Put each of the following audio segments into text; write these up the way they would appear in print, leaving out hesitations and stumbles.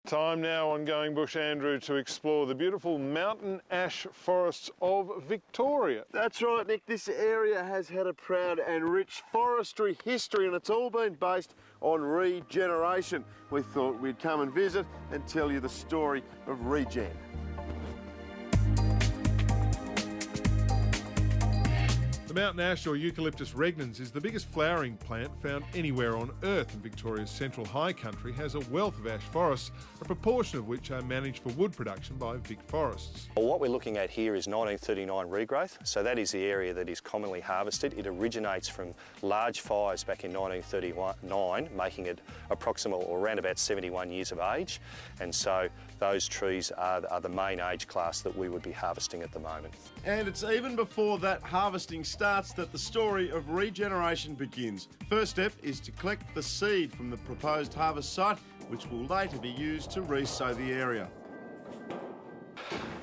Time now on Going Bush, Andrew, to explore the beautiful mountain ash forests of Victoria. That's right, Nick. This area has had a proud and rich forestry history, and it's all been based on regeneration. We thought we'd come and visit and tell you the story of regen. The mountain ash, or Eucalyptus regnans, is the biggest flowering plant found anywhere on Earth, and Victoria's central high country has a wealth of ash forests, a proportion of which are managed for wood production by Vic Forests. Well, what we're looking at here is 1939 regrowth, so that is the area that is commonly harvested. It originates from large fires back in 1939, making it approximately or around about 71 years of age, and so those trees are the main age class that we would be harvesting at the moment. And it's even before that harvesting starts that the story of regeneration begins. First step is to collect the seed from the proposed harvest site, which will later be used to resow the area.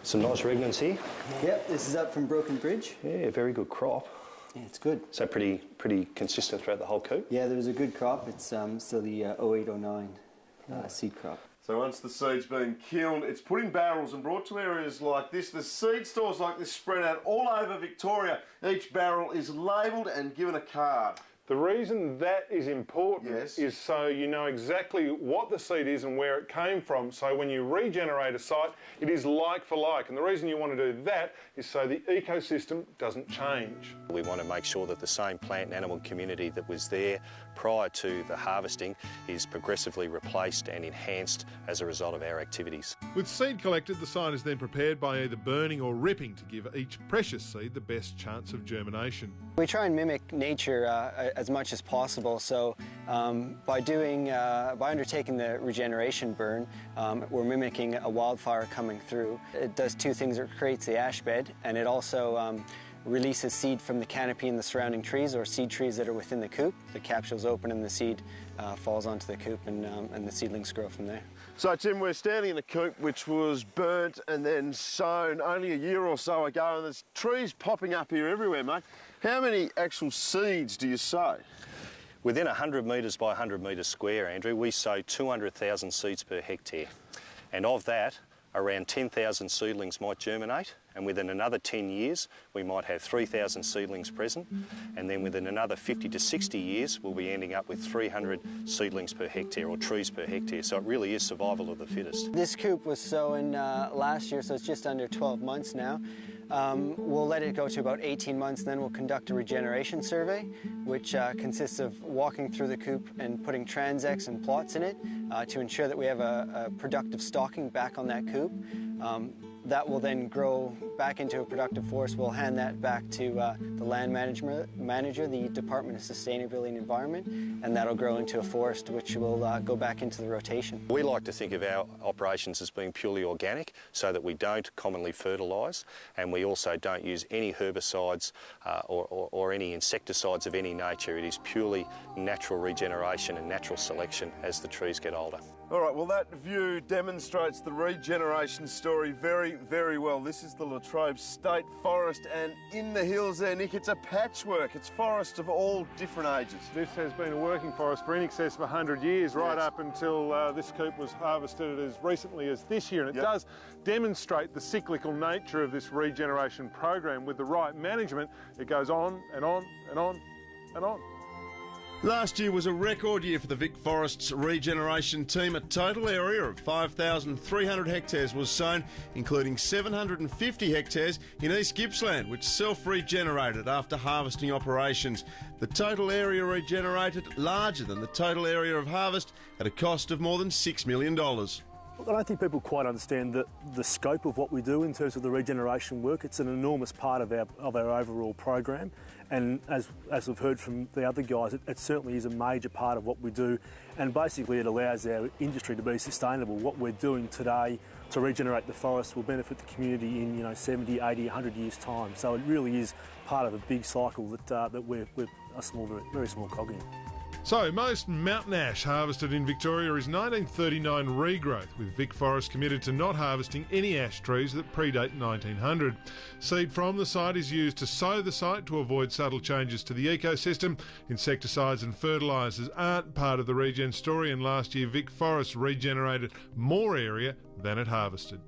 Some nice regnans here. Yep, this is up from Broken Bridge. Yeah, very good crop. Yeah, it's good. So pretty consistent throughout the whole coop? Yeah, there was a good crop. It's still the 0809 seed crop. So once the seed's been kilned, it's put in barrels and brought to areas like this. There's seed stores like this spread out all over Victoria. Each barrel is labelled and given a card. The reason that is important is so you know exactly what the seed is and where it came from. So when you regenerate a site, it is like for like. And the reason you want to do that is so the ecosystem doesn't change. We want to make sure that the same plant and animal community that was there prior to the harvesting is progressively replaced and enhanced as a result of our activities. With seed collected, the site is then prepared by either burning or ripping to give each precious seed the best chance of germination. We try and mimic nature as much as possible. So by undertaking the regeneration burn, we're mimicking a wildfire coming through. It does two things. It creates the ash bed, and it also releases seed from the canopy and the surrounding trees, or seed trees that are within the coop. The capsule's open and the seed falls onto the coop, and the seedlings grow from there. So Tim, we're standing in a coop which was burnt and then sown only a year or so ago, and there's trees popping up here everywhere, mate. How many actual seeds do you sow? Within 100 metres by 100 metres square, Andrew, we sow 200,000 seeds per hectare. And of that, around 10,000 seedlings might germinate, and within another 10 years we might have 3,000 seedlings present, and then within another 50 to 60 years we'll be ending up with 300 seedlings per hectare, or trees per hectare. So it really is survival of the fittest. This coop was sown last year, so it's just under 12 months now. We'll let it go to about 18 months, then we'll conduct a regeneration survey, which consists of walking through the coop and putting transects and plots in it to ensure that we have a productive stocking back on that coop. That will then grow back into a productive forest. We'll hand that back to the land manager, the Department of Sustainability and Environment, and that'll grow into a forest which will go back into the rotation. We like to think of our operations as being purely organic, so that we don't commonly fertilise, and we also don't use any herbicides or any insecticides of any nature. It is purely natural regeneration and natural selection as the trees get older. All right, well, that view demonstrates the regeneration story very, very well. This is the Latrobe State Forest, and in the hills there, Nick, it's a patchwork. It's forests of all different ages. This has been a working forest for in excess of 100 years, right up until this coop was harvested as recently as this year. And it does demonstrate the cyclical nature of this regeneration program. With the right management, it goes on and on and on and on. Last year was a record year for the Vic Forests regeneration team. A total area of 5,300 hectares was sown, including 750 hectares in East Gippsland, which self-regenerated after harvesting operations. The total area regenerated larger than the total area of harvest at a cost of more than $6 million. I don't think people quite understand the scope of what we do in terms of the regeneration work. It's an enormous part of our overall program, and as we've heard from the other guys, it certainly is a major part of what we do, and basically it allows our industry to be sustainable. What we're doing today to regenerate the forest will benefit the community in 70, 80, 100 years' time. So it really is part of a big cycle that we're a very small cog in. So, most mountain ash harvested in Victoria is 1939 regrowth, with Vic Forest committed to not harvesting any ash trees that predate 1900. Seed from the site is used to sow the site to avoid subtle changes to the ecosystem. Insecticides and fertilisers aren't part of the regen story, and last year Vic Forest regenerated more area than it harvested.